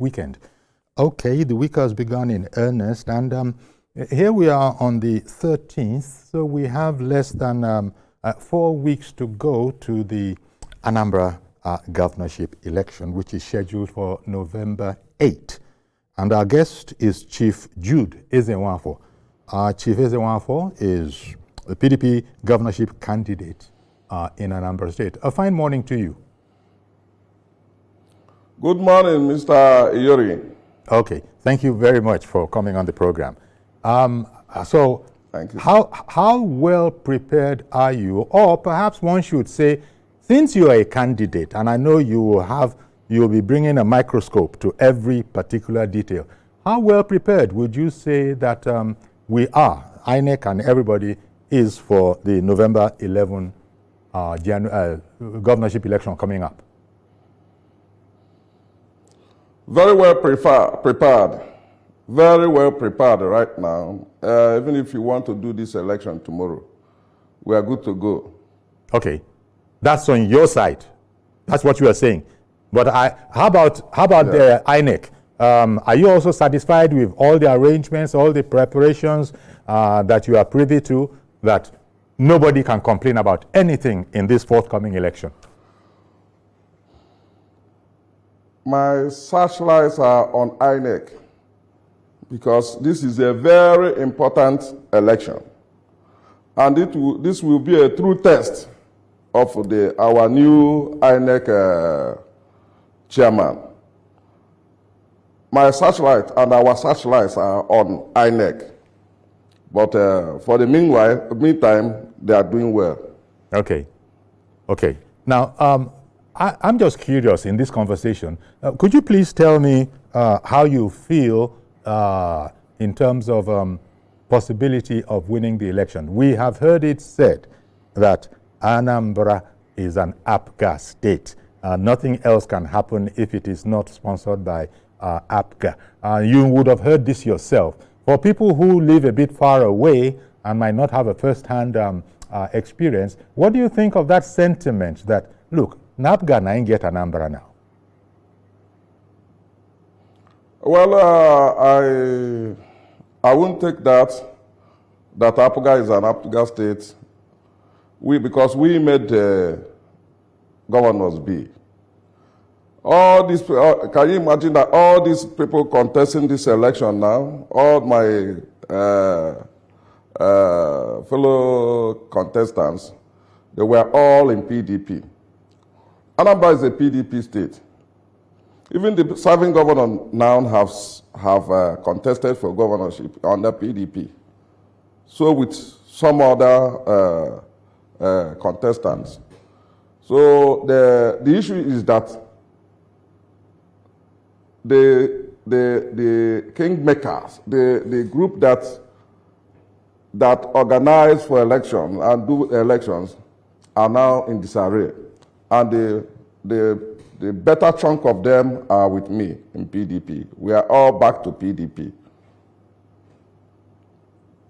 weekend. Okay, the week has begun in earnest, and here we are on the 13th, so we have less than 4 weeks to go to the Anambra governorship election, which is scheduled for November 8th. And our guest is Chief Jude Ezenwafo. Chief Ezenwafo is the PDP governorship candidate in Anambra State. A fine morning to you. Good morning, Mr. Iyori. Okay, thank you very much for coming on the program. So, Thank you. how well prepared are you? Or perhaps one should say, since you are a candidate, and I know you'll be bringing a microscope to every particular detail, how well prepared would you say that we are, INEC and everybody, is for the November 11 governorship election coming up? Very well prepared. Very well prepared right now. Even if you want to do this election tomorrow, we are good to go. Okay, that's on your side. That's what you are saying. But how about the INEC? Are you also satisfied with all the arrangements, all the preparations that you are privy to, that nobody can complain about anything in this forthcoming election? My searchlights are on INEC because this is a very important election. And this will be a true test of our new INEC chairman. My searchlight and our searchlights are on INEC. But for the meantime, they are doing well. Okay. Okay. Now, I'm just curious in this conversation. Could you please tell me how you feel in terms of possibility of winning the election? We have heard it said that Anambra is an APGA state. Nothing else can happen if it is not sponsored by APGA. You would have heard this yourself. For people who live a bit far away and might not have a first-hand experience, what do you think of that sentiment that, look, APGA na get Anambra now? Well, I wouldn't take that APGA is an APGA state. Because we made the governors be. All these, can you imagine that all these people contesting this election now, all my fellow contestants, they were all in PDP. Anambra is a PDP state. Even the serving governor now have contested for governorship under PDP. So with some other contestants. So the issue is that the kingmakers, the group that organize for elections and do elections are now in disarray. And the better chunk of them are with me in PDP. We are all back to PDP.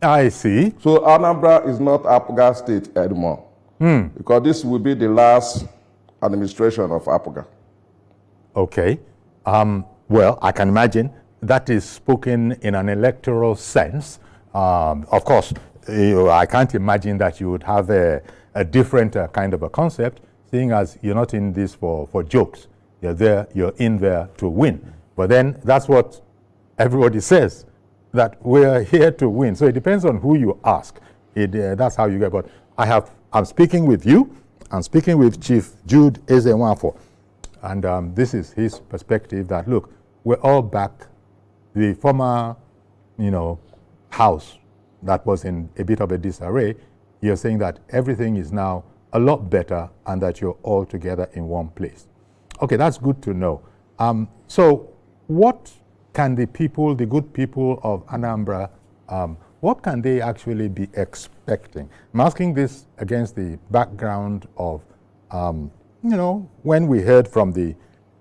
I see. So Anambra is not APGA state anymore. Because this will be the last administration of APGA. Okay. Well, I can imagine that is spoken in an electoral sense. Of course, I can't imagine that you would have a different kind of a concept, seeing as you're not in this for jokes. You're in there to win. But then that's what everybody says, that we're here to win. So it depends on who you ask. That's how you get. But I'm speaking with you. I'm speaking with Chief Jude Ezenwafo. And this is his perspective that, look, we're all back. The former, house that was in a bit of a disarray, you're saying that everything is now a lot better and that you're all together in one place. Okay, that's good to know. So what can the good people of Anambra, what can they actually be expecting? I'm asking this against the background of, when we heard from the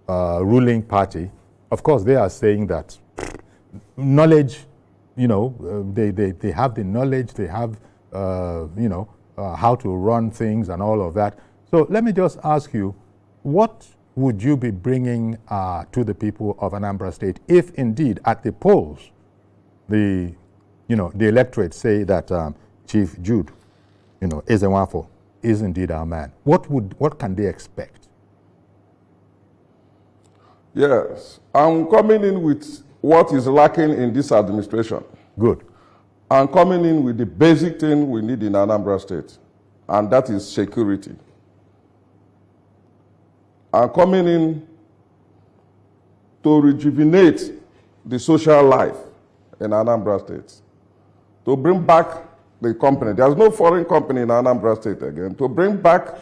ruling party, of course, they are saying that knowledge, they have the knowledge, they have, how to run things and all of that. So let me just ask you, what would you be bringing to the people of Anambra State if indeed at the polls the electorate say that Chief Jude, Ezenwafo is indeed our man? What can they expect? Yes, I'm coming in with what is lacking in this administration. Good. I'm coming in with the basic thing we need in Anambra State, and that is security. I'm coming in to rejuvenate the social life in Anambra State, to bring back the company. There's no foreign company in Anambra State again. To bring back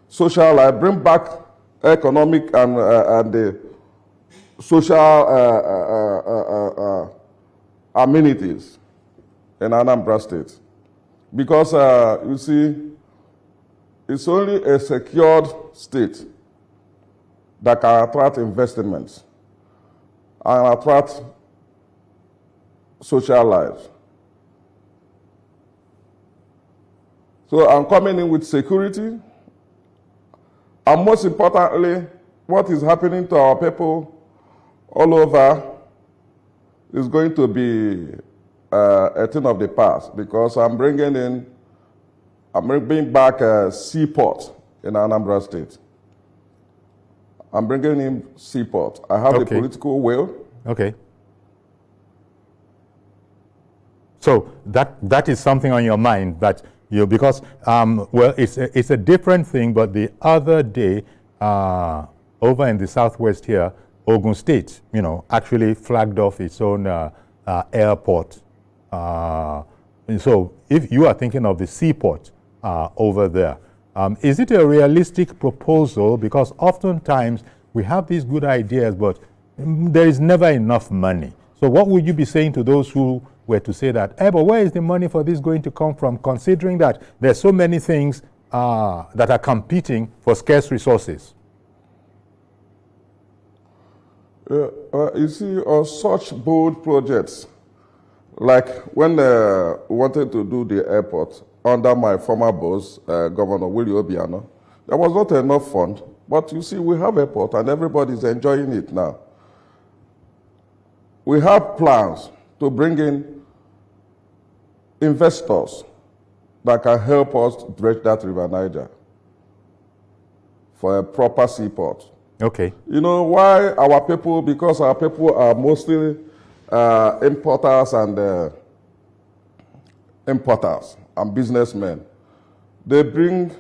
social life, bring back economic and the social amenities in Anambra State. Because, you see, it's only a secured state that can attract investments and attract social lives. So I'm coming in with security, and most importantly, what is happening to our people all over is going to be a thing of the past, because I'm bringing back a seaport in Anambra State. I'm bringing in seaport. I have the political will. Okay. So that is something on your mind, that because well, it's a different thing. But the other day, over in the southwest here, Ogun State, actually flagged off its own airport. And so, if you are thinking of the seaport over there, is it a realistic proposal? Because oftentimes we have these good ideas, but there is never enough money. So what would you be saying to those who were to say that, but where is the money for this going to come from, considering that there's so many things that are competing for scarce resources? You see, on such bold projects, like when we wanted to do the airport under my former boss, Governor Willie Obiano, there was not enough fund. But you see, we have airport and everybody's enjoying it now. We have plans to bring in investors that can help us dredge that River Niger for a proper seaport. Okay. You know why our people? Because our people are mostly importers and businessmen. They bring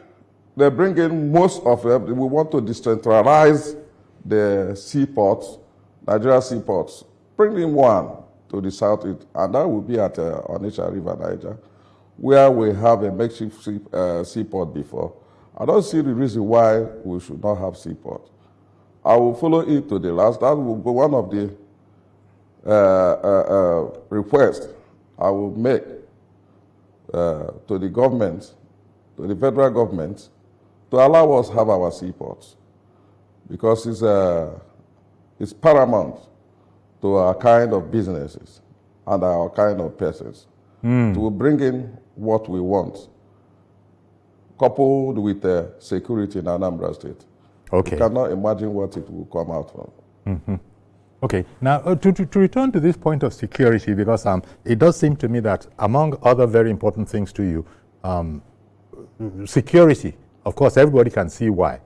in most of them. We want to decentralize the seaports, Nigeria seaports. Bring in one to the south, and that will be at Onitsha River Niger, where we have a makeshift seaport before. I don't see the reason why we should not have seaport. I will follow it to the last. That will be one of the requests I will make to the government, to the federal government, to allow us have our seaports, because it's paramount to our kind of businesses and our kind of persons to bring in what we want, coupled with security in Anambra State. Okay. You cannot imagine what it will come out from. Mm-hmm. Okay. Now, to return to this point of security, because it does seem to me that among other very important things to you, security, of course, everybody can see why.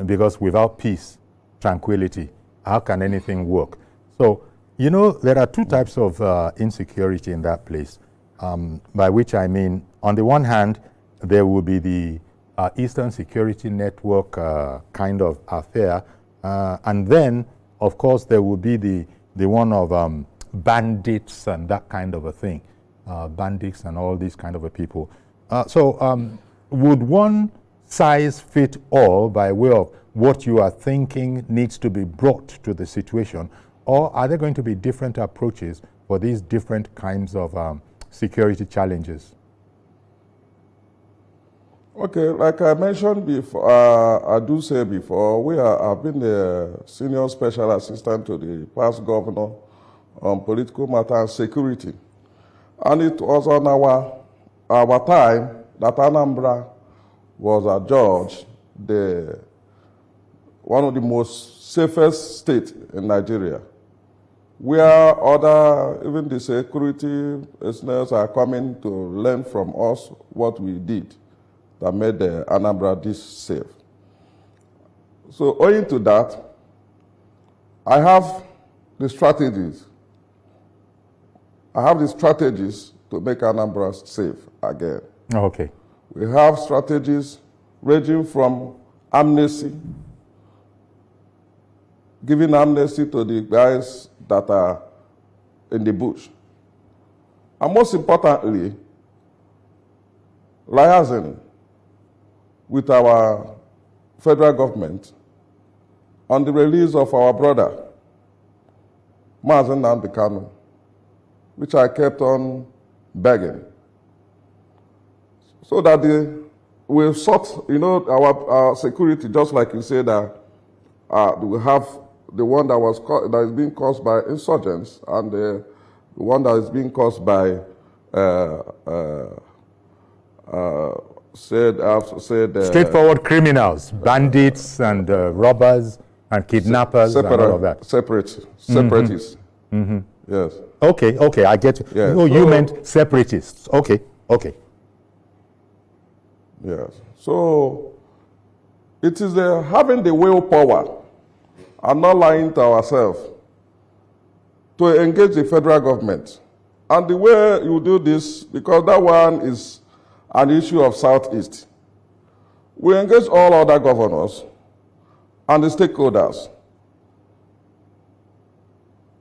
Because without peace, tranquility, how can anything work? So, there are two types of insecurity in that place, by which I mean, on the one hand, there will be the Eastern Security Network kind of affair, and then, of course, there will be the one of bandits and that kind of a thing, bandits and all these kind of a people. So would one size fit all by way of what you are thinking needs to be brought to the situation, or are there going to be different approaches for these different kinds of security challenges? Okay, like I mentioned before, I do say before, I've been the senior special assistant to the past governor on political matters and security. And it was on our time that Anambra was adjudged one of the most safest states in Nigeria, where even the security personnel are coming to learn from us what we did that made the Anambra this safe. So owing to that, I have the strategies. I have the strategies to make Anambra safe again. Okay. We have strategies ranging from amnesty, giving amnesty to the guys that are in the bush. And most importantly, liaising with our federal government on the release of our brother, Mazen Nnamdi Kanu, which I kept on begging. So that we've sought, our security, just like you said, we have the one that is being caused by insurgents and the one that is being caused by straightforward criminals, bandits and robbers and kidnappers and all of that. Separatists. Mm-hmm. Yes. Okay, I get you. Yes. No, you meant separatists. Okay. Yes. So it is having the willpower and not lying to ourselves to engage the federal government. And the way you do this, because that one is an issue of Southeast, we engage all other governors and the stakeholders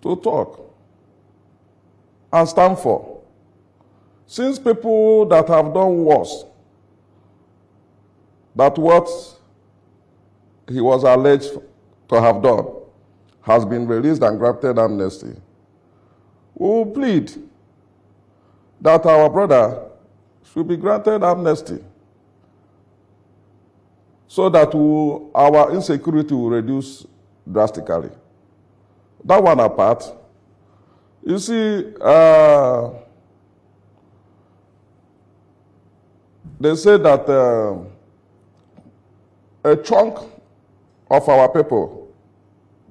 to talk and stand for. Since people that have done worse that what he was alleged to have done has been released and granted amnesty, we will plead that our brother should be granted amnesty so that our insecurity will reduce drastically. That one apart, you see, they say that a chunk of our people,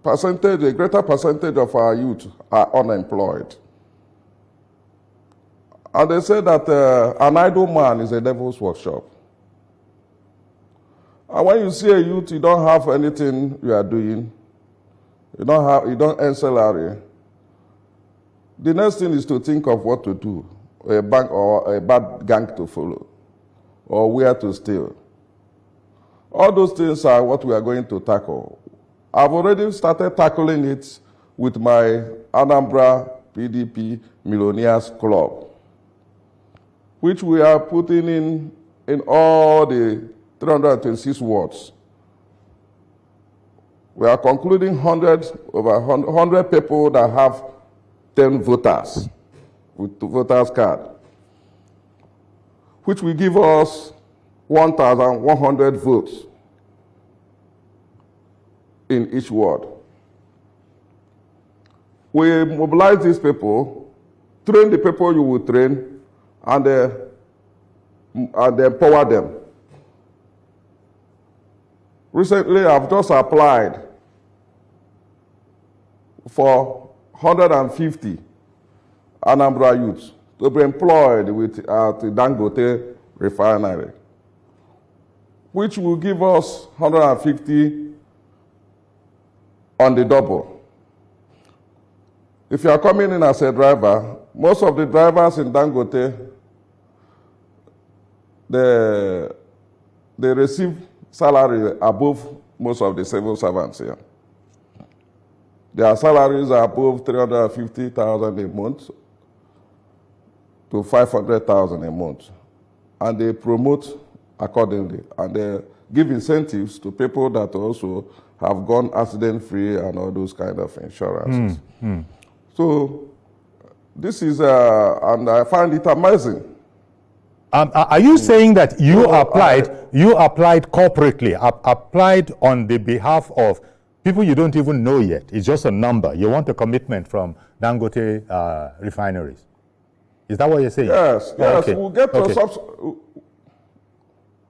a greater percentage of our youth are unemployed. And they say that an idle man is a devil's workshop. And when you see a youth, you don't have anything you are doing, you don't earn salary, the next thing is to think of what to do, a bank or a bad gang to follow, or where to steal. All those things are what we are going to tackle. I've already started tackling it with my Anambra PDP Millionaires Club, which we are putting in all the 326 wards. We are concluding over 100 people that have 10 voters with the voters card, which will give us 1,100 votes in each ward. We mobilize these people, train the people you will train, and empower them. Recently, I've just applied for 150 Anambra youths to be employed at the Dangote refinery, which will give us 150 on the double. If you are coming in as a driver, most of the drivers in Dangote, they receive salary above most of the civil servants here. Their salaries are above 350,000 a month to 500,000 a month. And they promote accordingly. And they give incentives to people that also have gone accident-free and all those kind of insurances. So this is, and I find it amazing. Are you saying that you applied corporately, applied on the behalf of people you don't even know yet? It's just a number. You want a commitment from Dangote refineries. Is that what you're saying? Yes. Okay.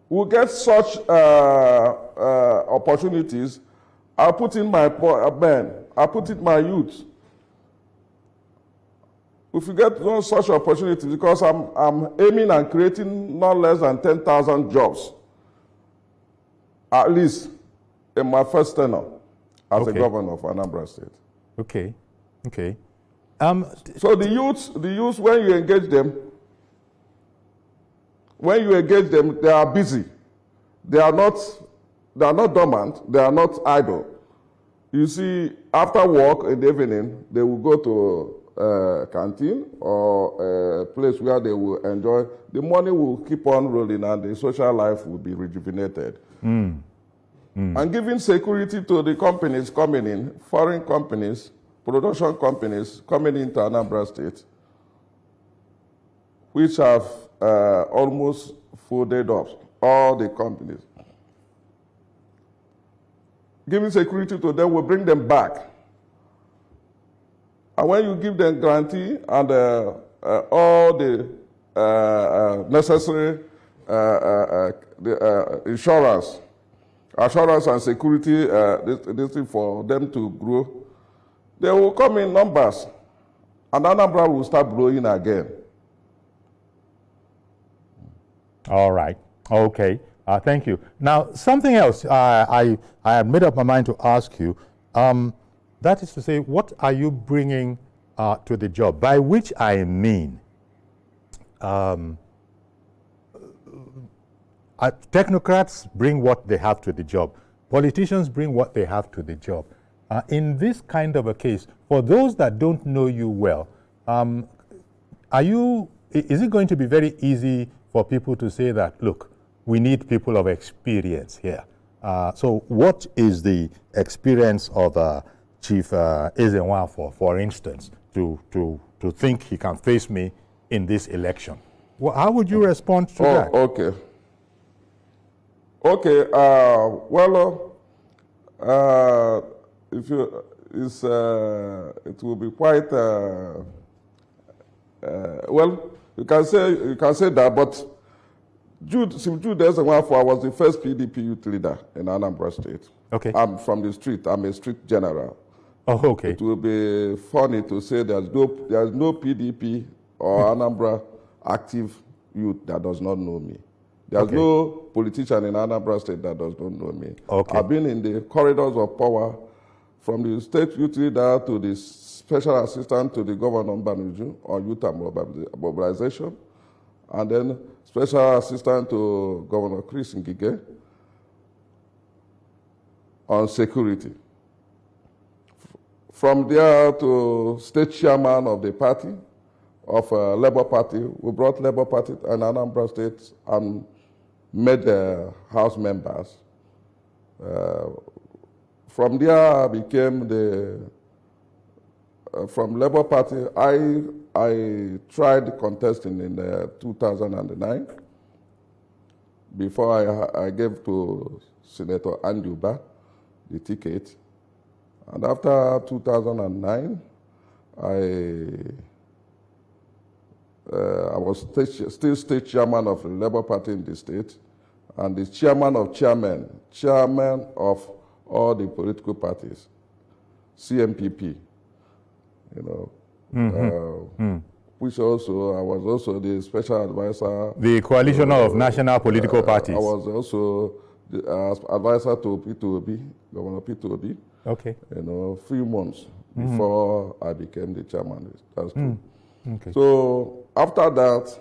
We'll get such opportunities I put in my men, I put in my youth. If you get no such opportunity, because I'm aiming and creating not less than 10,000 jobs, at least in my first tenure as a governor of Anambra State. Okay, okay. So the youths, when you engage them, they are busy. They are not dormant. They are not idle. You see, after work in the evening, they will go to a canteen or a place where they will enjoy. The money will keep on rolling and the social life will be rejuvenated. And giving security to the companies coming in, foreign companies, production companies coming into Anambra State, which have almost folded up all the companies. Giving security to them will bring them back. And when you give them guarantee and all the necessary insurance and security this thing for them to grow, they will come in numbers, and Anambra will start growing again. All right. Okay. Thank you. Now, something else I had made up my mind to ask you. That is to say, what are you bringing to the job? By which I mean, technocrats bring what they have to the job. Politicians bring what they have to the job. In this kind of a case, for those that don't know you well, is it going to be very easy for people to say that, look, we need people of experience here? So what is the experience of Chief Ezenwa, for instance, to think he can face me in this election? Well, how would you respond to that? Okay. Okay. If you, it will be quite. Well, you can say that, but Chief Jude Ezenwa was the first PDP youth leader in Anambra State. Okay. I'm from the street. I'm a street general. Oh, okay. It will be funny to say there's no PDP or Anambra active youth that does not know me. There's no politician in Anambra State that does not know me. Okay. I've been in the corridors of power, from the state youth leader to the special assistant to the governor Banuju on youth and mobilization, and then special assistant to Governor Chris Ngige on security. From there to state chairman of the party, of Labour Party. We brought Labour Party and Anambra State and made the House members. From there, I became from Labour Party, I tried contesting in 2009 before I gave to Senator Anduba the ticket. And after 2009, I was still state chairman of the Labour Party in the state, and the chairman of all the political parties, CMPP, which also, I was also the special advisor. The Coalition of National Political Parties. I was also the advisor to P2OB, Governor P2OB. Okay. A few months before I became the chairman. That's true. Okay. So after that,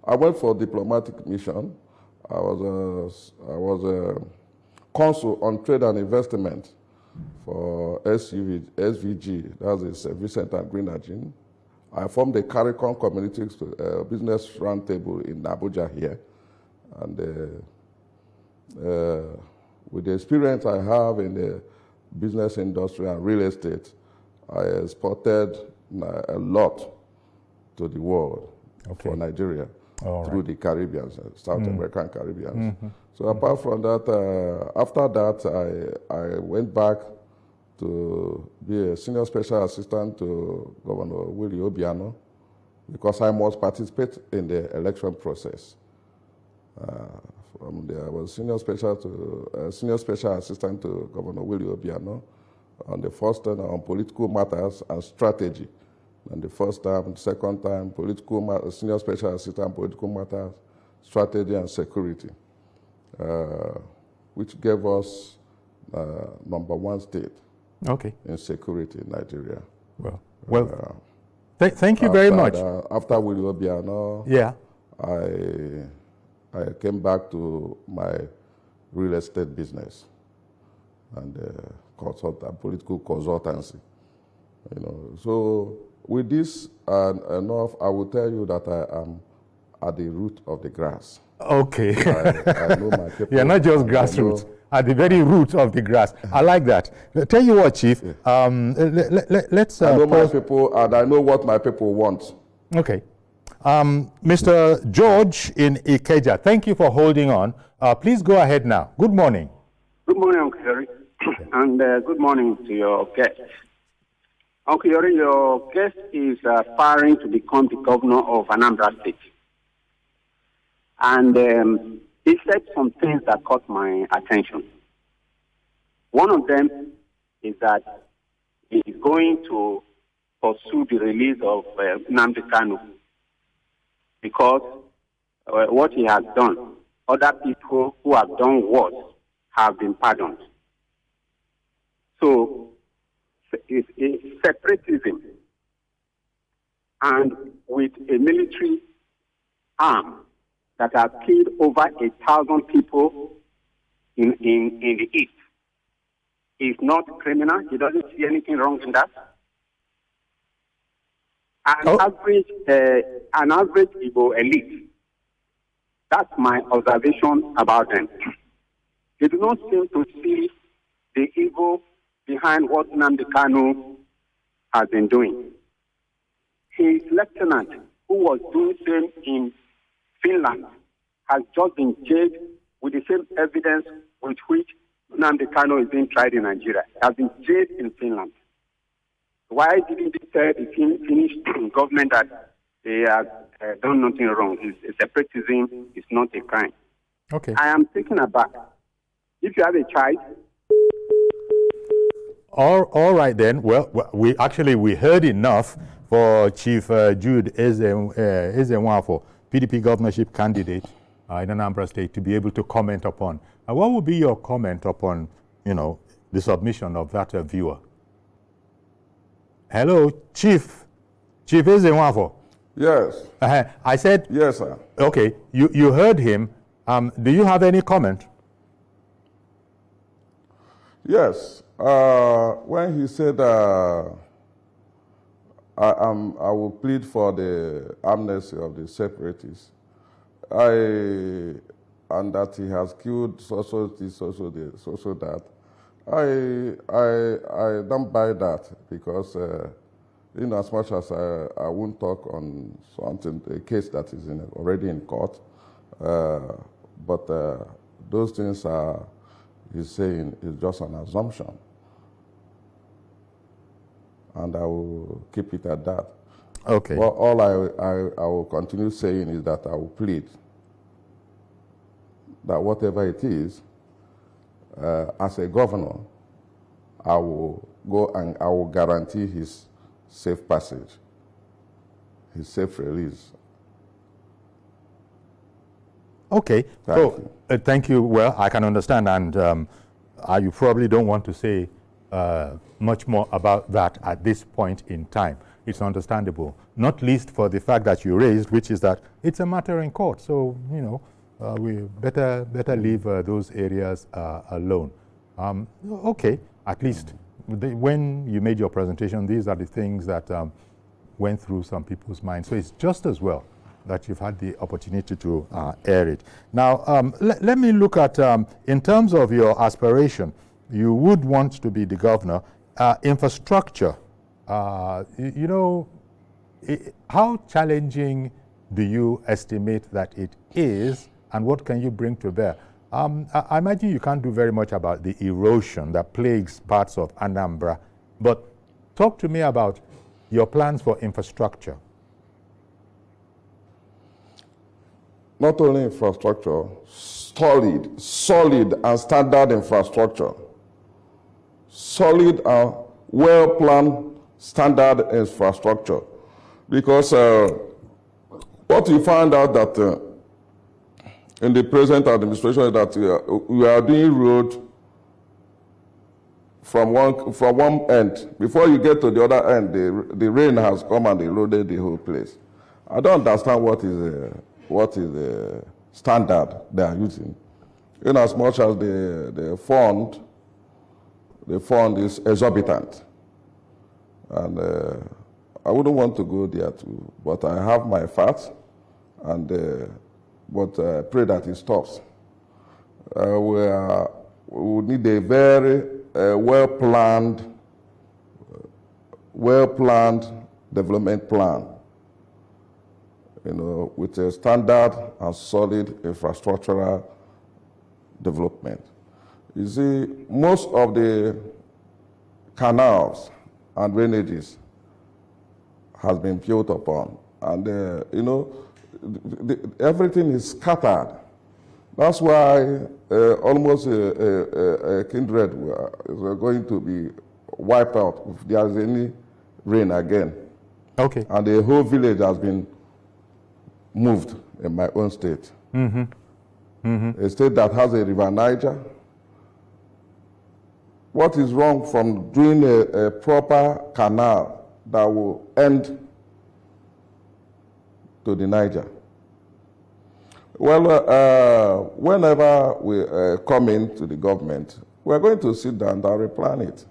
I went for a diplomatic mission. I was a consul on trade and investment for SVG, that's the Service Center and Green Agenda. I formed the CARICOM Community Business Roundtable in Abuja here. And with the experience I have in the business industry and real estate, I exported a lot to the world for Nigeria through the Caribbean, South American Caribbean. So apart from that, after that, I went back to be a senior special assistant to Governor Willie Obiano because I must participate in the election process There was senior special assistant to Governor Willie Obiano on the first term on political matters and strategy. And the first time, second time, senior special assistant political matters, strategy and security, which gave us #1 state in security in Nigeria. Well, thank you very much. After Willie Obiano, I came back to my real estate business and political consultancy. So with this enough, I will tell you that I am at the root of the grass. Okay. I know my people. You're not just grassroots, at the very root of the grass. I like that. Tell you what, Chief, let's I know my people and I know what my people want. Okay. Mr. George in Ikeja, thank you for holding on. Please go ahead now. Good morning. Good morning, Uncle Yori. And good morning to your guest. Uncle Yori, your guest is aspiring to become the governor of Anambra State. And he said some things that caught my attention. One of them is that he is going to pursue the release of Nnamdi Kanu because what he has done, other people who have done worse have been pardoned. So it's separatism, and with a military arm that has killed over 1,000 people in the East. He's not criminal. He doesn't see anything wrong in that. An average Igbo elite. That's my observation about them. They do not seem to see the evil behind what Nnamdi Kanu has been doing. His lieutenant, who was doing the same in Finland, has just been jailed with the same evidence with which Nnamdi Kanu is being tried in Nigeria. He has been jailed in Finland. Why didn't they tell the Finnish government that they have done nothing wrong? Separatism is not a crime. Okay. I am taken aback. If you have a child. All right then. Well, we heard enough for Chief Jude Ezenwafo, PDP governorship candidate in Anambra State, to be able to comment upon. What would be your comment upon, the submission of that viewer? Hello, Chief Ezenwafo. Yes. I said. Yes, sir. Okay, you heard him. Do you have any comment? Yes. When he said, I will plead for the amnesty of the separatists, and that he has killed so that, I don't buy that, because in as much as I won't talk on something, a case that is already in court, but those things he's saying is just an assumption. And I will keep it at that. Okay. Well, all I will continue saying is that I will plead that whatever it is, as a governor, I will go and I will guarantee his safe passage, his safe release. Okay. Thank you. Well, I can understand, and you probably don't want to say much more about that at this point in time. It's understandable, not least for the fact that you raised, which is that it's a matter in court. So, we better leave those areas alone. Okay, at least when you made your presentation, these are the things that went through some people's minds. So it's just as well that you've had the opportunity to air it. Now, let me look at, in terms of your aspiration, you would want to be the governor. Infrastructure, how challenging do you estimate that it is, and what can you bring to bear? I imagine you can't do very much about the erosion that plagues parts of Anambra, but talk to me about your plans for infrastructure. Not only infrastructure, solid and standard infrastructure. Solid and well-planned standard infrastructure. Because what you find out that in the present administration is that we are doing road from one end. Before you get to the other end, the rain has come and eroded the whole place. I don't understand what is the standard they are using. In as much as the fund is exorbitant. And I wouldn't want to go there too, but I have my facts, and but pray that it stops. We need a very well-planned development plan, with a standard and solid infrastructural development. You see, most of the canals and drainages has been built upon, and everything is scattered. That's why almost a kindred is going to be wiped out if there is any rain again. Okay. And the whole village has been moved in my own state. Mm-hmm. Mm-hmm. A state that has a river Niger. What is wrong from doing a proper canal that will end to the Niger? Well, whenever we come into the government, we're going to sit down and replan it.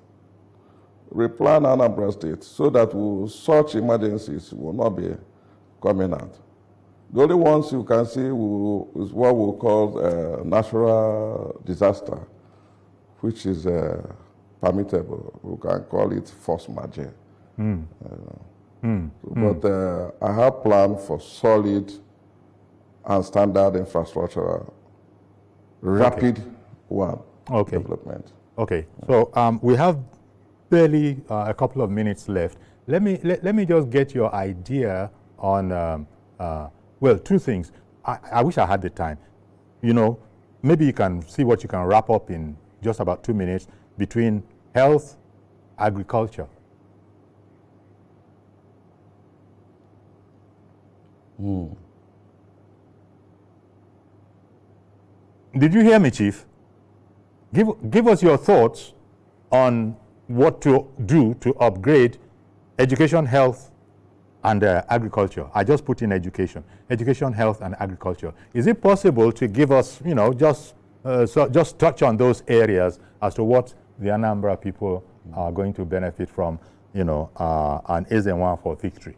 Replan Anambra State so that such emergencies will not be coming out. The only ones you can see is what we call natural disaster, which is permittable. We can call it force majeure. But I have planned for solid and standard infrastructure, rapid development. Okay, so we have barely a couple of minutes left. Let me just get your idea on, well, two things. I wish I had the time. Maybe you can see what you can wrap up in just about 2 minutes between health, agriculture. Did you hear me, Chief? Give us your thoughts on what to do to upgrade education, health, and agriculture. I just put in education, health, and agriculture. Is it possible to give us, just touch on those areas as to what the Anambra people are going to benefit from, an Ezenwa for victory?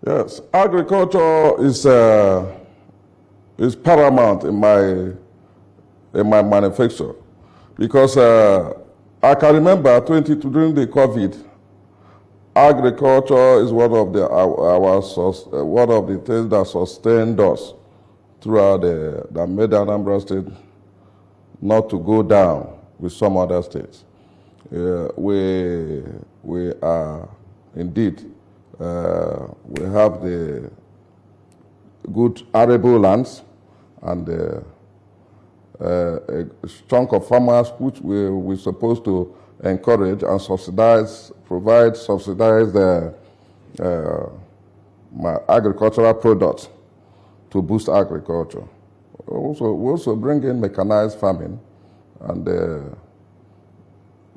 Yes, agriculture is paramount in my manufacture, because I can remember during the COVID, agriculture is one of the things that sustained us throughout that made Anambra State not to go down with some other states. We are indeed. We have the good arable lands and a chunk of farmers which we're supposed to encourage and provide subsidized agricultural products to boost agriculture. We also bring in mechanized farming and,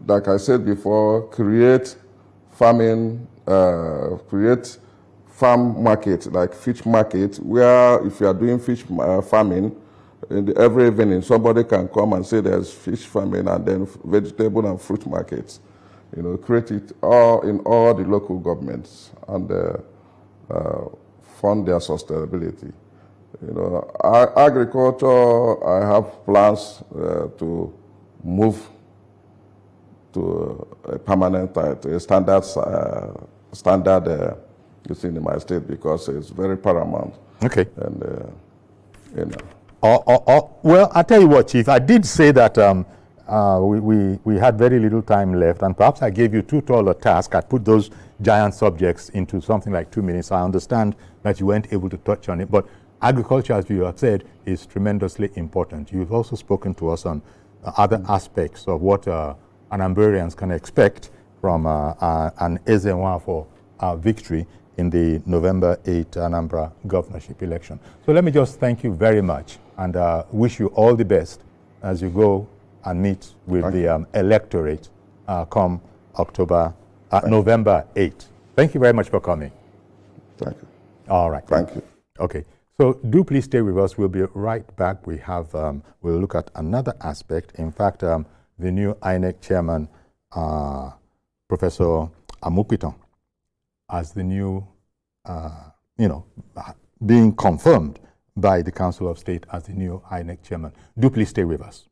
like I said before, create farm market, like fish market, where if you are doing fish farming, every evening somebody can come and say there's fish farming, and then vegetable and fruit markets. Create it all in all the local governments and fund their sustainability. Agriculture, I have plans to move to a permanent, to a standard in my state, because it's very paramount. Okay. And well, I tell you what, Chief, I did say that we had very little time left, and perhaps I gave you too tall a task. I put those giant subjects into something like 2 minutes. I understand that you weren't able to touch on it, but agriculture, as you have said, is tremendously important. You've also spoken to us on other aspects of what Anambrarians can expect from an Ezenwa for victory in the November 8 Anambra Governorship election. So let me just thank you very much and wish you all the best as you go and meet with the electorate come November 8. Thank you very much for coming. Thank you. All right. Thank you. Okay. So do please stay with us. We'll be right back. We have, we'll look at another aspect. In fact, the new INEC chairman, Professor Amupiton, as the new, being confirmed by the Council of State as the new INEC chairman. Do please stay with us.